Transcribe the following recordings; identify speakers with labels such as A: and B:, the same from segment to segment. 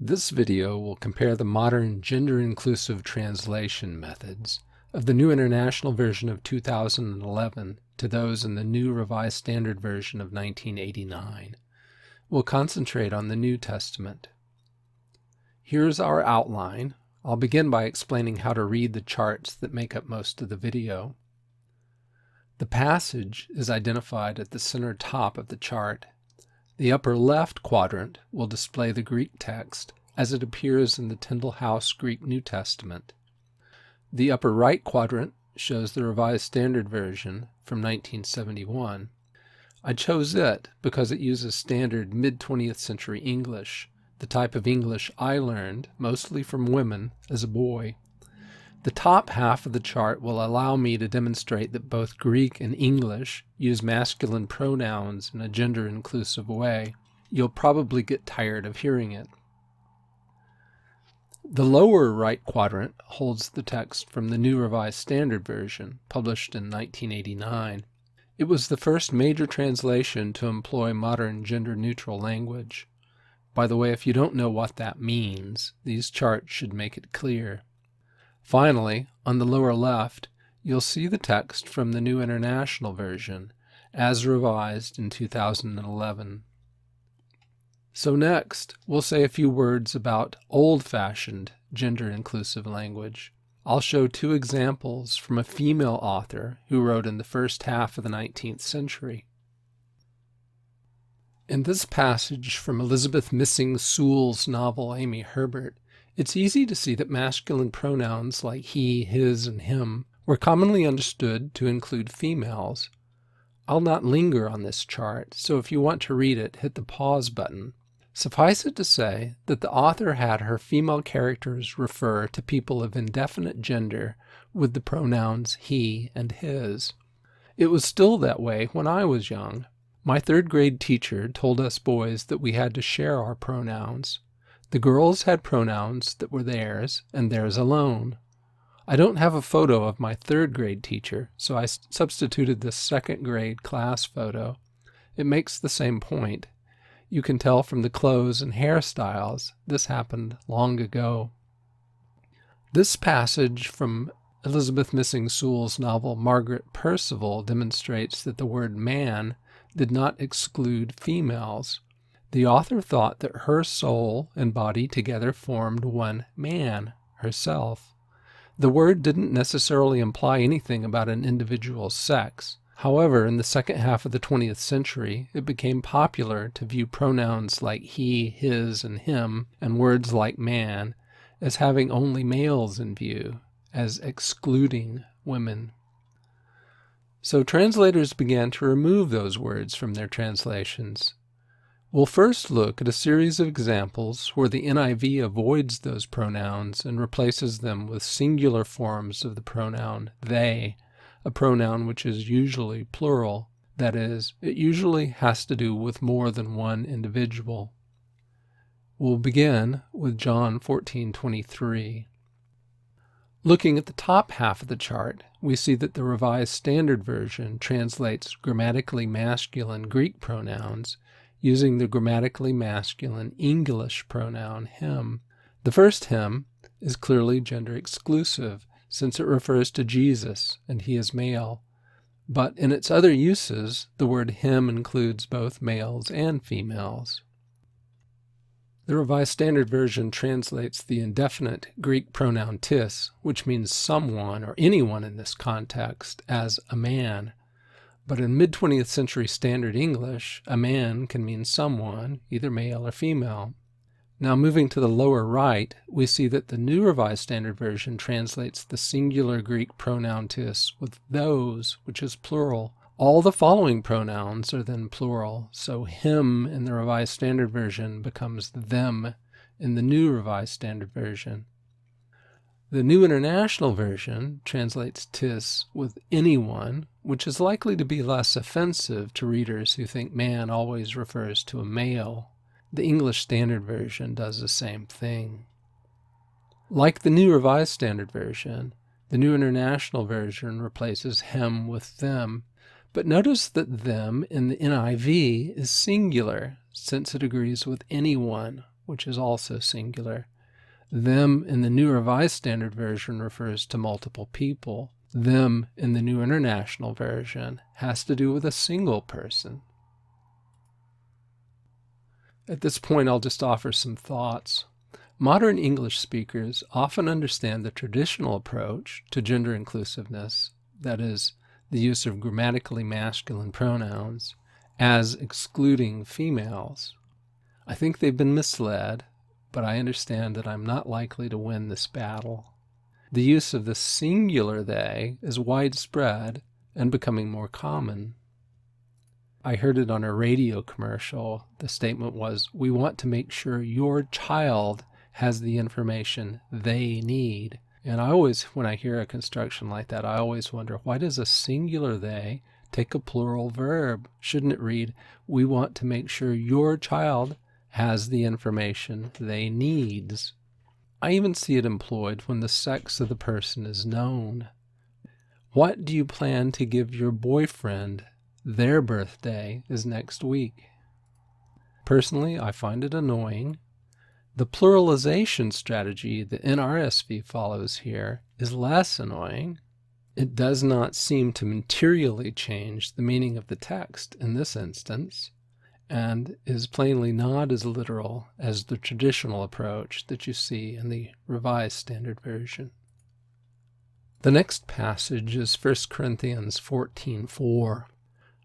A: This video will compare the modern gender-inclusive translation methods of the New International Version of 2011 to those in the New Revised Standard Version of 1989. We'll concentrate on the New Testament. Here's our outline. I'll begin by explaining how to read the charts that make up most of the video. The passage is identified at the center top of the chart. The upper left quadrant will display the Greek text as it appears in the Tyndale House Greek New Testament. The upper right quadrant shows the Revised Standard Version from 1971. I chose it because it uses standard mid-20th century English, the type of English I learned, mostly from women, as a boy. The top half of the chart will allow me to demonstrate that both Greek and English use masculine pronouns in a gender-inclusive way. You'll probably get tired of hearing it. The lower right quadrant holds the text from the New Revised Standard Version, published in 1989. It was the first major translation to employ modern gender-neutral language. By the way, if you don't know what that means, these charts should make it clear. Finally, on the lower left, you'll see the text from the New International Version, as revised in 2011. So next, we'll say a few words about old-fashioned gender-inclusive language. I'll show two examples from a female author who wrote in the first half of the 19th century. In this passage from Elizabeth Missing Sewell's novel Amy Herbert, it's easy to see that masculine pronouns like he, his, and him were commonly understood to include females. I'll not linger on this chart, so if you want to read it, hit the pause button. Suffice it to say that the author had her female characters refer to people of indefinite gender with the pronouns he and his. It was still that way when I was young. My third-grade teacher told us boys that we had to share our pronouns. The girls had pronouns that were theirs, and theirs alone. I don't have a photo of my third-grade teacher, so I substituted this second-grade class photo. It makes the same point. You can tell from the clothes and hairstyles this happened long ago. This passage from Elizabeth Missing Sewell's novel Margaret Percival demonstrates that the word man did not exclude females. The author thought that her soul and body together formed one man, herself. The word didn't necessarily imply anything about an individual's sex. However, in the second half of the 20th century, it became popular to view pronouns like he, his, and him, and words like man, as having only males in view, as excluding women. So translators began to remove those words from their translations. We'll first look at a series of examples where the NIV avoids those pronouns and replaces them with singular forms of the pronoun they, a pronoun which is usually plural. That is, it usually has to do with more than one individual. We'll begin with John 14:23. Looking at the top half of the chart, we see that the Revised Standard Version translates grammatically masculine Greek pronouns using the grammatically masculine English pronoun him. The first him is clearly gender exclusive, since it refers to Jesus and he is male. But in its other uses, the word him includes both males and females. The Revised Standard Version translates the indefinite Greek pronoun tis, which means someone or anyone in this context, as a man. But in mid-20th century Standard English, a man can mean someone, either male or female. Now moving to the lower right, we see that the New Revised Standard Version translates the singular Greek pronoun tis with those, which is plural. All the following pronouns are then plural, so him in the Revised Standard Version becomes them in the New Revised Standard Version. The New International Version translates tis with anyone, which is likely to be less offensive to readers who think man always refers to a male. The English Standard Version does the same thing. Like the New Revised Standard Version, the New International Version replaces him with them, but notice that them in the NIV is singular, since it agrees with anyone, which is also singular. Them in the New Revised Standard Version refers to multiple people. Them in the New International Version has to do with a single person. At this point, I'll just offer some thoughts. Modern English speakers often understand the traditional approach to gender inclusiveness, that is, the use of grammatically masculine pronouns, as excluding females. I think they've been misled, but I understand that I'm not likely to win this battle. The use of the singular they is widespread and becoming more common. I heard it on a radio commercial. The statement was, "We want to make sure your child has the information they need." And when I hear a construction like that, I always wonder, why does a singular they take a plural verb? Shouldn't it read, "We want to make sure your child has the information they needs"? I even see it employed when the sex of the person is known. What do you plan to give your boyfriend? Their birthday is next week. Personally, I find it annoying. The pluralization strategy the NRSV follows here is less annoying. It does not seem to materially change the meaning of the text in this instance, and is plainly not as literal as the traditional approach that you see in the Revised Standard Version. The next passage is 1 Corinthians 14:4.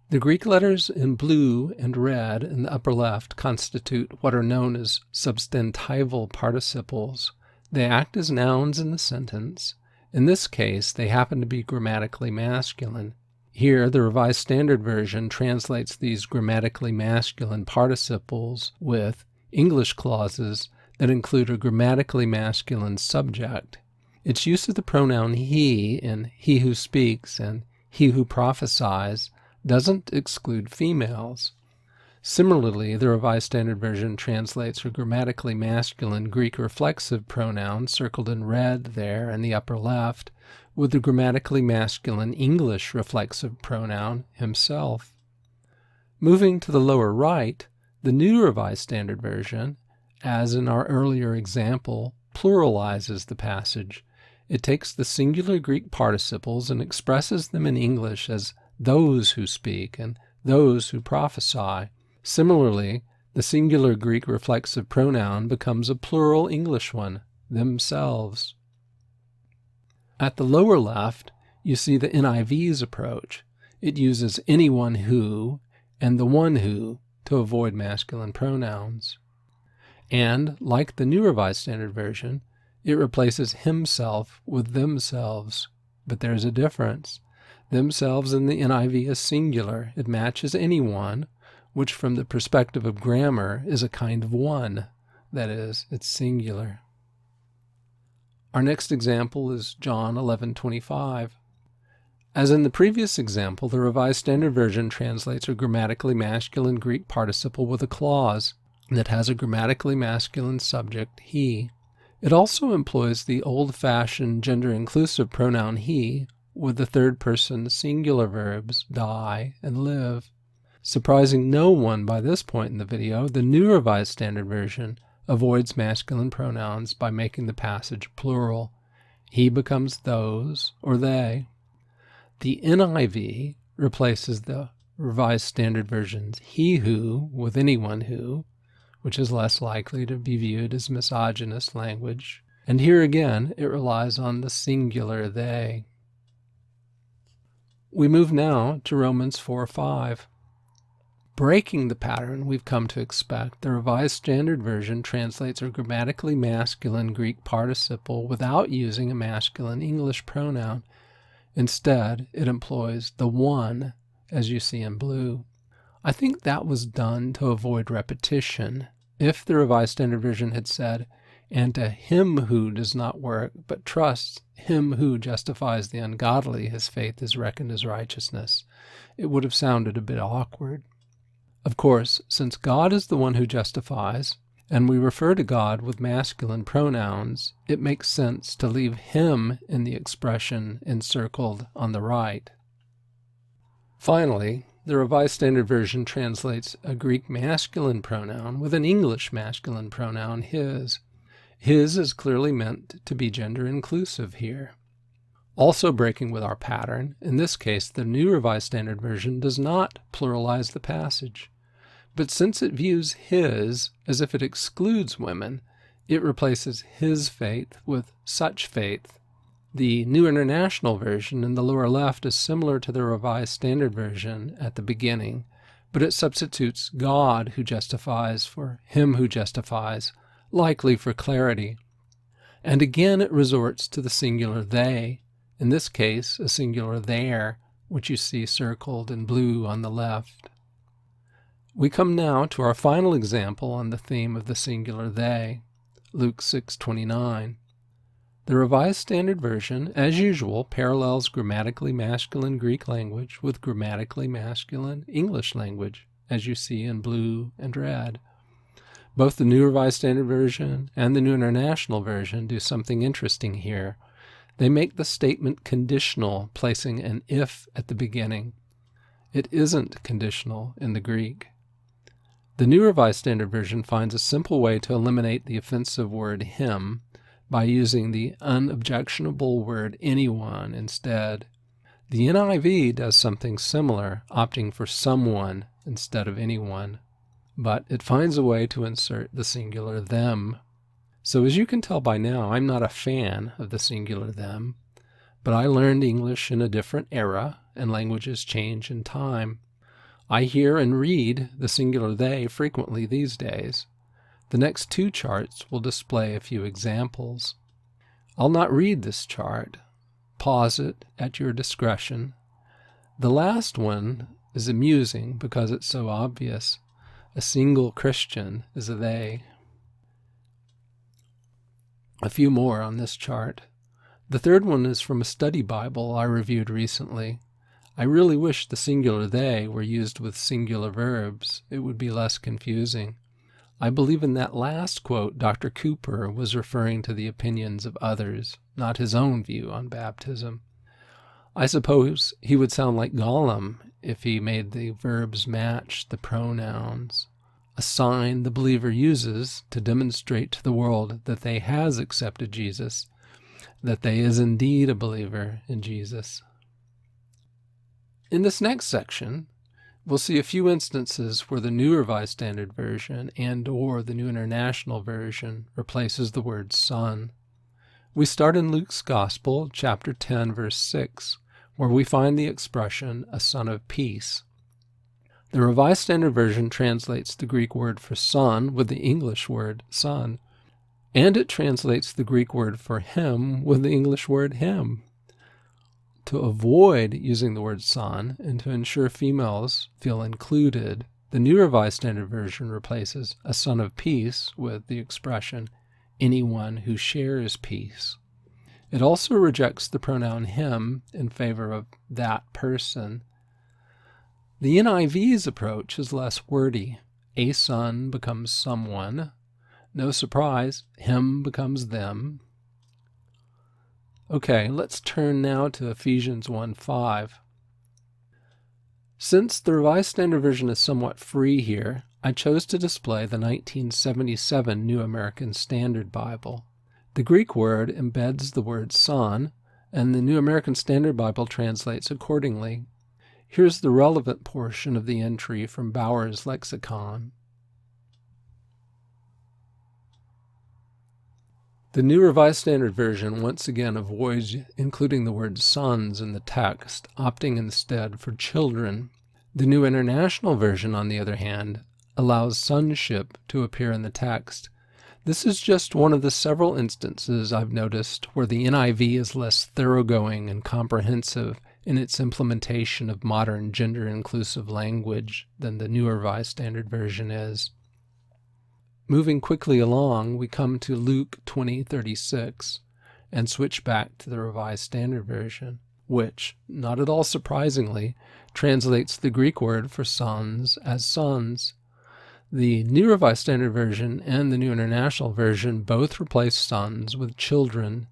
A: The Greek letters in blue and red in the upper left constitute what are known as substantival participles. They act as nouns in the sentence. In this case, they happen to be grammatically masculine. Here, the Revised Standard Version translates these grammatically masculine participles with English clauses that include a grammatically masculine subject. Its use of the pronoun he in he who speaks and he who prophesies doesn't exclude females. Similarly, the Revised Standard Version translates a grammatically masculine Greek reflexive pronoun circled in red there in the upper left with the grammatically masculine English reflexive pronoun himself. Moving to the lower right, the New Revised Standard Version, as in our earlier example, pluralizes the passage. It takes the singular Greek participles and expresses them in English as those who speak and those who prophesy. Similarly, the singular Greek reflexive pronoun becomes a plural English one, themselves. At the lower left, you see the NIV's approach. It uses anyone who and the one who to avoid masculine pronouns. And, like the New Revised Standard Version, it replaces himself with themselves. But there's a difference. Themselves in the NIV is singular. It matches anyone, which from the perspective of grammar is a kind of one. That is, it's singular. Our next example is John 11:25. As in the previous example, the Revised Standard Version translates a grammatically masculine Greek participle with a clause that has a grammatically masculine subject, he. It also employs the old-fashioned gender-inclusive pronoun he with the third-person singular verbs die and live. Surprising no one by this point in the video, the New Revised Standard Version avoids masculine pronouns by making the passage plural. He becomes those or they. The NIV replaces the Revised Standard Version's he who with anyone who, which is less likely to be viewed as misogynist language. And here again, it relies on the singular they. We move now to Romans 4:5. Breaking the pattern we've come to expect, the Revised Standard Version translates a grammatically masculine Greek participle without using a masculine English pronoun. Instead, it employs the one, as you see in blue. I think that was done to avoid repetition. If the Revised Standard Version had said, "And to him who does not work, but trusts him who justifies the ungodly, his faith is reckoned as righteousness," it would have sounded a bit awkward. Of course, since God is the one who justifies, and we refer to God with masculine pronouns, it makes sense to leave him in the expression encircled on the right. Finally, The Revised Standard Version translates a Greek masculine pronoun with an English masculine pronoun, his. His is clearly meant to be gender inclusive here. Also breaking with our pattern, in this case the New Revised Standard Version does not pluralize the passage. But since it views his as if it excludes women, it replaces his faith with such faith. The New International Version in the lower left is similar to the Revised Standard Version at the beginning, but it substitutes God who justifies for him who justifies, likely for clarity. And again it resorts to the singular they, in this case a singular there, which you see circled in blue on the left. We come now to our final example on the theme of the singular they, Luke 6:29. The Revised Standard Version, as usual, parallels grammatically masculine Greek language with grammatically masculine English language, as you see in blue and red. Both the New Revised Standard Version and the New International Version do something interesting here. They make the statement conditional, placing an if at the beginning. It isn't conditional in the Greek. The New Revised Standard Version finds a simple way to eliminate the offensive word him by using the unobjectionable word anyone instead. The NIV does something similar, opting for someone instead of anyone, but it finds a way to insert the singular them. So as you can tell by now, I'm not a fan of the singular them, but I learned English in a different era, and languages change in time. I hear and read the singular they frequently these days. The next two charts will display a few examples. I'll not read this chart. Pause it at your discretion. The last one is amusing because it's so obvious. A single Christian is a they. A few more on this chart. The third one is from a study Bible I reviewed recently. I really wish the singular they were used with singular verbs. It would be less confusing. I believe in that last quote, Dr. Cooper was referring to the opinions of others, not his own view on baptism. I suppose he would sound like Gollum if he made the verbs match the pronouns, a sign the believer uses to demonstrate to the world that they has accepted Jesus, that they is indeed a believer in Jesus. In this next section, we'll see a few instances where the New Revised Standard Version and/or the New International Version replaces the word son. We start in Luke's Gospel, chapter 10, verse 6, where we find the expression, a son of peace. The Revised Standard Version translates the Greek word for son with the English word son, and it translates the Greek word for him with the English word him. To avoid using the word son and to ensure females feel included, the New Revised Standard Version replaces a son of peace with the expression anyone who shares peace. It also rejects the pronoun him in favor of that person. The NIV's approach is less wordy. A son becomes someone. No surprise, him becomes them. Okay, let's turn now to Ephesians 1:5. Since the Revised Standard Version is somewhat free here, I chose to display the 1977 New American Standard Bible. The Greek word embeds the word son, and the New American Standard Bible translates accordingly. Here's the relevant portion of the entry from Bauer's lexicon. The New Revised Standard Version once again avoids including the word sons in the text, opting instead for children. The New International Version, on the other hand, allows sonship to appear in the text. This is just one of the several instances I've noticed where the NIV is less thoroughgoing and comprehensive in its implementation of modern gender-inclusive language than the New Revised Standard Version is. Moving quickly along, we come to Luke 20:36 and switch back to the Revised Standard Version, which, not at all surprisingly, translates the Greek word for sons as sons. The New Revised Standard Version and the New International Version both replace sons with children.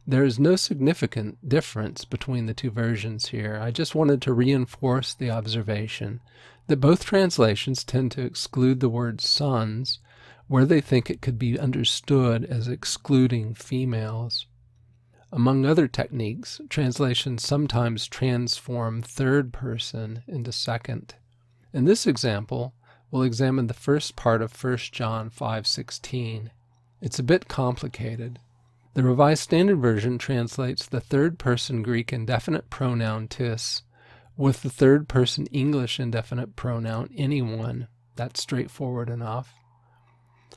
A: There is no significant difference between the two versions here. I just wanted to reinforce the observation that both translations tend to exclude the word sons where they think it could be understood as excluding females. Among other techniques, translations sometimes transform third person into second. In this example, we'll examine the first part of 1 John 5:16. It's a bit complicated. The Revised Standard Version translates the third-person Greek indefinite pronoun tis with the third-person English indefinite pronoun anyone. That's straightforward enough.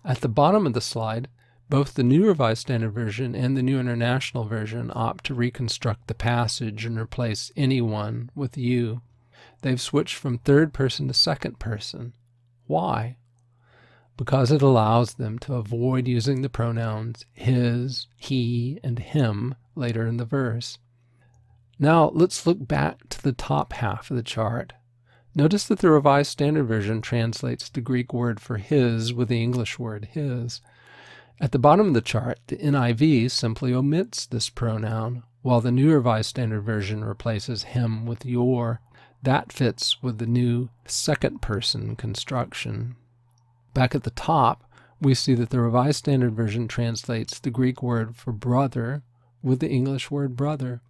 A: At the bottom of the slide, both the New Revised Standard Version and the New International Version opt to reconstruct the passage and replace anyone with you. They've switched from third person to second person. Why? Because it allows them to avoid using the pronouns his, he, and him later in the verse. Now let's look back to the top half of the chart. Notice that the Revised Standard Version translates the Greek word for his with the English word his. At the bottom of the chart, the NIV simply omits this pronoun, while the New Revised Standard Version replaces him with your. That fits with the new second-person construction. Back at the top, we see that the Revised Standard Version translates the Greek word for brother with the English word brother.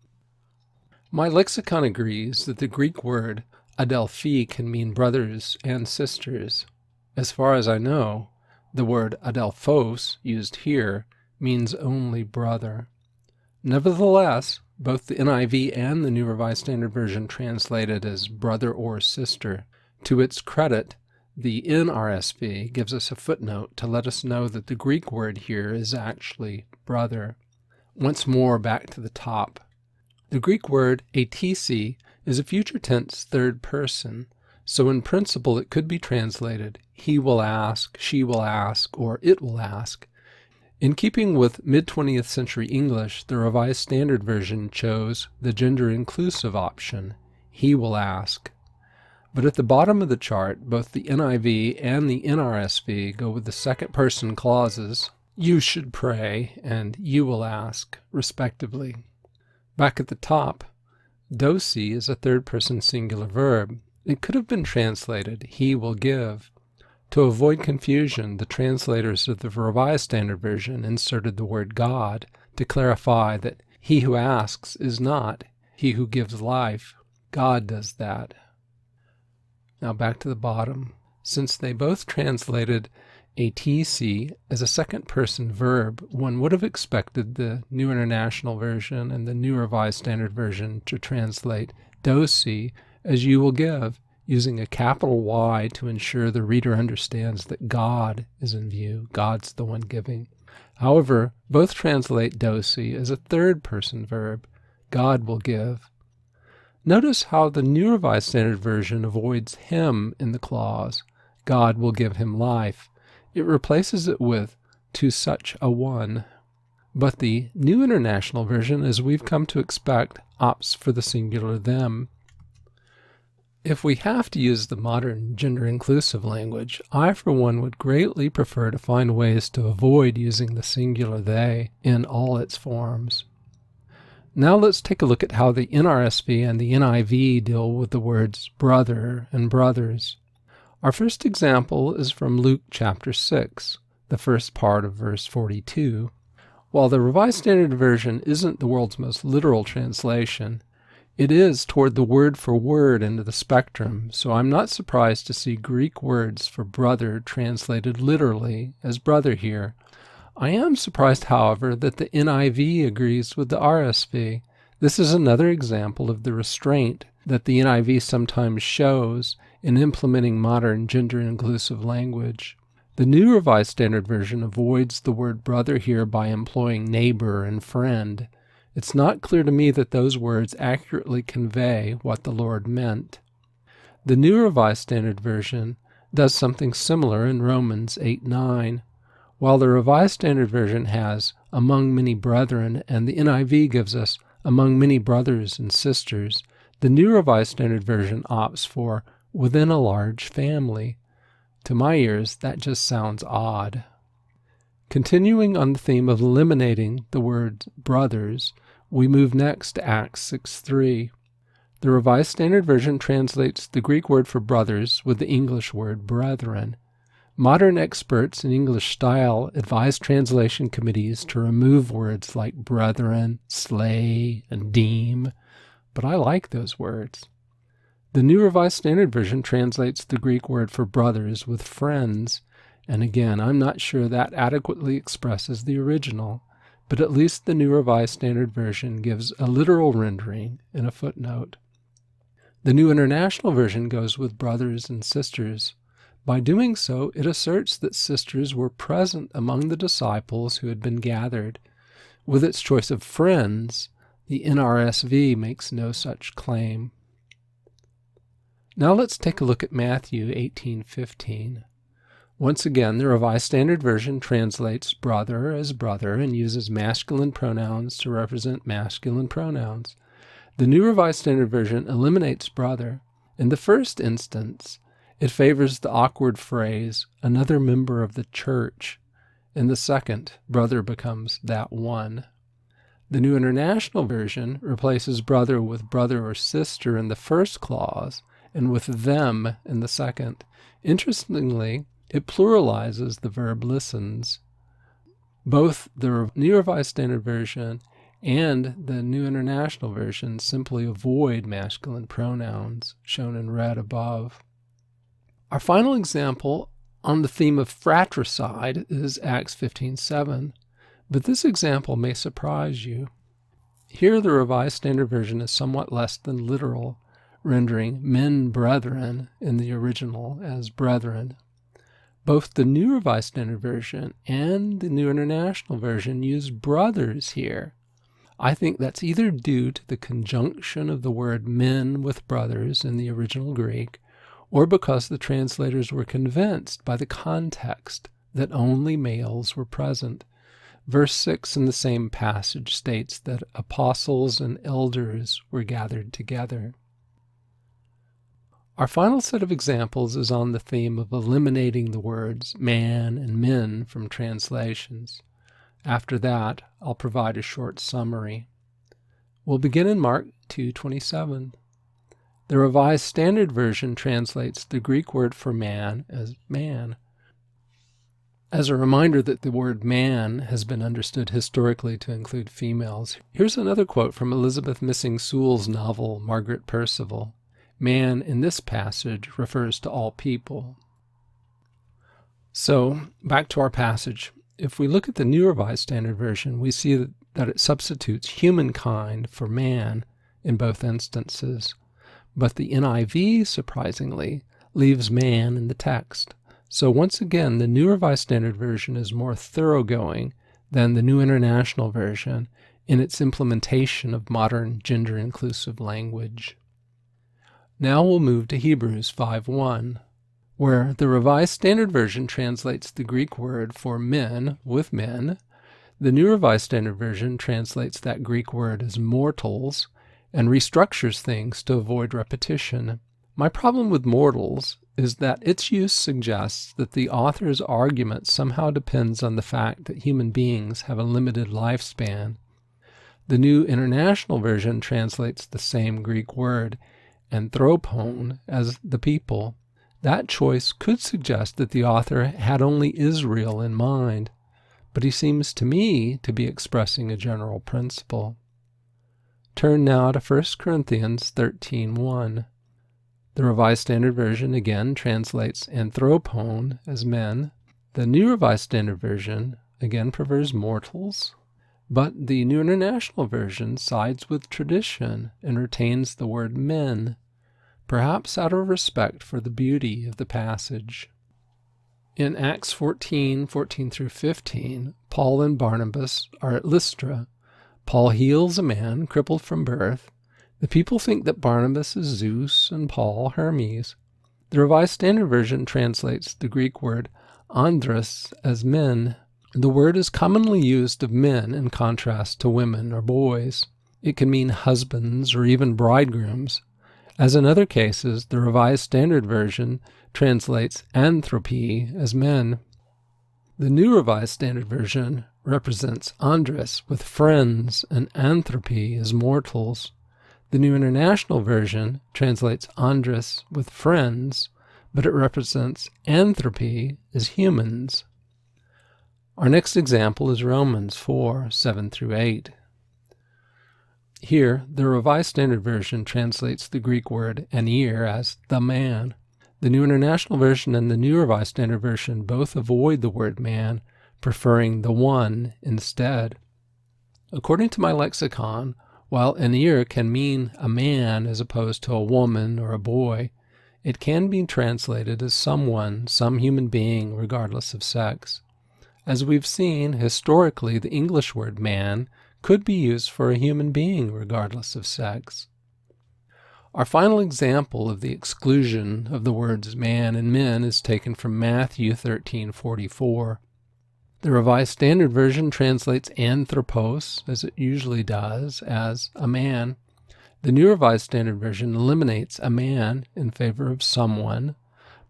A: My lexicon agrees that the Greek word adelphi can mean brothers and sisters. As far as I know, the word adelphos, used here, means only brother. Nevertheless, both the NIV and the New Revised Standard Version translate it as brother or sister. To its credit, the NRSV gives us a footnote to let us know that the Greek word here is actually brother. Once more, back to the top. The Greek word atisi is a future tense third person, so in principle it could be translated he will ask, she will ask, or it will ask. In keeping with mid-20th century English, the Revised Standard Version chose the gender-inclusive option, he will ask. But at the bottom of the chart, both the NIV and the NRSV go with the second-person clauses, you should pray and you will ask, respectively. Back at the top, dosi is a third-person singular verb. It could have been translated, he will give. To avoid confusion, the translators of the Revised Standard Version inserted the word God to clarify that he who asks is not he who gives life. God does that. Now back to the bottom. Since they both translated atc as a second-person verb, one would have expected the New International Version and the New Revised Standard Version to translate dosi as you will give, using a capital Y to ensure the reader understands that God is in view. God's the one giving. However, both translate dosi as a third-person verb. God will give. Notice how the New Revised Standard Version avoids him in the clause, God will give him life. It replaces it with, to such a one. But the New International Version, as we've come to expect, opts for the singular them. If we have to use the modern gender-inclusive language, I for one would greatly prefer to find ways to avoid using the singular they in all its forms. Now let's take a look at how the NRSV and the NIV deal with the words brother and brothers. Our first example is from Luke chapter 6, the first part of verse 42. While the Revised Standard Version isn't the world's most literal translation, it is toward the word-for-word end of the spectrum, so I'm not surprised to see Greek words for brother translated literally as brother here. I am surprised, however, that the NIV agrees with the RSV. This is another example of the restraint that the NIV sometimes shows in implementing modern gender-inclusive language. The New Revised Standard Version avoids the word brother here by employing neighbor and friend. It's not clear to me that those words accurately convey what the Lord meant. The New Revised Standard Version does something similar in Romans 8:9. While the Revised Standard Version has among many brethren and the NIV gives us among many brothers and sisters, the New Revised Standard Version opts for within a large family. To my ears, that just sounds odd. Continuing on the theme of eliminating the word brothers, we move next to Acts 6:3. The Revised Standard Version translates the Greek word for brothers with the English word brethren. Modern experts in English style advise translation committees to remove words like brethren, slay, and deem, but I like those words. The New Revised Standard Version translates the Greek word for brothers with friends, and again, I'm not sure that adequately expresses the original, but at least the New Revised Standard Version gives a literal rendering in a footnote. The New International Version goes with brothers and sisters. By doing so, it asserts that sisters were present among the disciples who had been gathered. With its choice of friends, the NRSV makes no such claim. Now let's take a look at Matthew 18:15. Once again, the Revised Standard Version translates brother as brother and uses masculine pronouns to represent masculine pronouns. The New Revised Standard Version eliminates brother. In the first instance, it favors the awkward phrase, another member of the church. In the second, brother becomes that one. The New International Version replaces brother with brother or sister in the first clause and with them in the second. Interestingly, it pluralizes the verb listens. Both the New Revised Standard Version and the New International Version simply avoid masculine pronouns, shown in red above. Our final example on the theme of fratricide is Acts 15:7, but this example may surprise you. Here the Revised Standard Version is somewhat less than literal, rendering men brethren in the original as brethren. Both the New Revised Standard Version and the New International Version use brothers here. I think that's either due to the conjunction of the word men with brothers in the original Greek, or because the translators were convinced by the context that only males were present. Verse 6 in the same passage states that apostles and elders were gathered together. Our final set of examples is on the theme of eliminating the words man and men from translations. After that, I'll provide a short summary. We'll begin in Mark 2:27. The Revised Standard Version translates the Greek word for man as man. As a reminder that the word man has been understood historically to include females, here's another quote from Elizabeth Missing Sewell's novel Margaret Percival. Man in this passage refers to all people. So, back to our passage. If we look at the New Revised Standard Version, we see that it substitutes humankind for man in both instances. But the NIV, surprisingly, leaves man in the text. So once again, the New Revised Standard Version is more thoroughgoing than the New International Version in its implementation of modern gender-inclusive language. Now we'll move to Hebrews 5:1, where the Revised Standard Version translates the Greek word for men with men. The New Revised Standard Version translates that Greek word as mortals and restructures things to avoid repetition. My problem with mortals is that its use suggests that the author's argument somehow depends on the fact that human beings have a limited lifespan. The New International Version translates the same Greek word, anthropon, as the people. That choice could suggest that the author had only Israel in mind, but he seems to me to be expressing a general principle. Turn now to 1 Corinthians 13:1. The Revised Standard Version again translates anthropon as men. The New Revised Standard Version again prefers mortals, but the New International Version sides with tradition and retains the word men, perhaps out of respect for the beauty of the passage. In Acts 14:14 through 15, Paul and Barnabas are at Lystra. Paul heals a man crippled from birth. The people think that Barnabas is Zeus and Paul Hermes. The Revised Standard Version translates the Greek word andros as men. The word is commonly used of men in contrast to women or boys. It can mean husbands or even bridegrooms. As in other cases, the Revised Standard Version translates anthropy as men. The New Revised Standard Version represents andres with friends and anthropy as mortals. The New International Version translates andres with friends, but it represents anthropy as humans. Our next example is Romans 4:7-8. Here, the Revised Standard Version translates the Greek word anir as the man. The New International Version and the New Revised Standard Version both avoid the word man, preferring the one instead. According to my lexicon, while anir can mean a man as opposed to a woman or a boy, it can be translated as someone, some human being, regardless of sex. As we've seen, historically, the English word man could be used for a human being regardless of sex. Our final example of the exclusion of the words man and men is taken from Matthew 13:44. The Revised Standard Version translates anthropos, as it usually does, as a man. The New Revised Standard Version eliminates a man in favor of someone,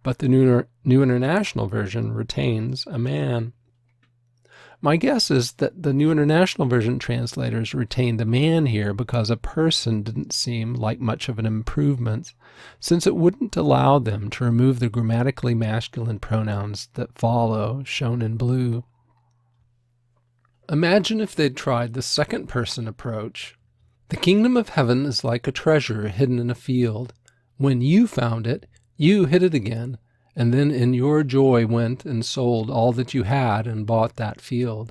A: but the New International Version retains a man. My guess is that the New International Version translators retained a man here because a person didn't seem like much of an improvement, since it wouldn't allow them to remove the grammatically masculine pronouns that follow, shown in blue. Imagine if they'd tried the second person approach. The kingdom of heaven is like a treasure hidden in a field. When you found it, you hid it again, and then in your joy went and sold all that you had and bought that field.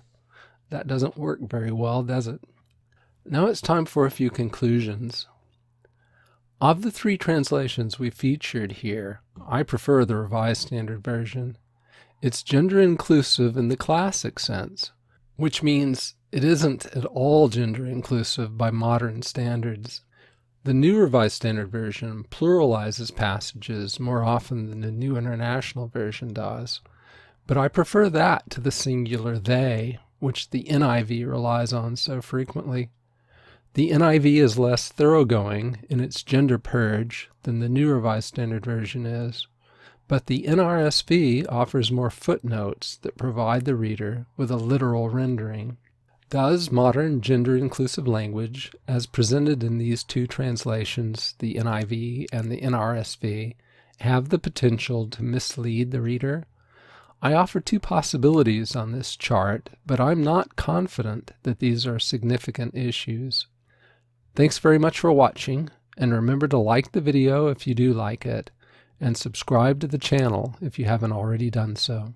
A: That doesn't work very well, does it? Now it's time for a few conclusions. Of the three translations we featured here, I prefer the Revised Standard Version. It's gender inclusive in the classic sense, which means it isn't at all gender inclusive by modern standards. The New Revised Standard Version pluralizes passages more often than the New International Version does, but I prefer that to the singular they, which the NIV relies on so frequently. The NIV is less thoroughgoing in its gender purge than the New Revised Standard Version is, but the NRSV offers more footnotes that provide the reader with a literal rendering. Does modern gender-inclusive language, as presented in these two translations, the NIV and the NRSV, have the potential to mislead the reader? I offer two possibilities on this chart, but I'm not confident that these are significant issues. Thanks very much for watching, and remember to like the video if you do like it, and subscribe to the channel if you haven't already done so.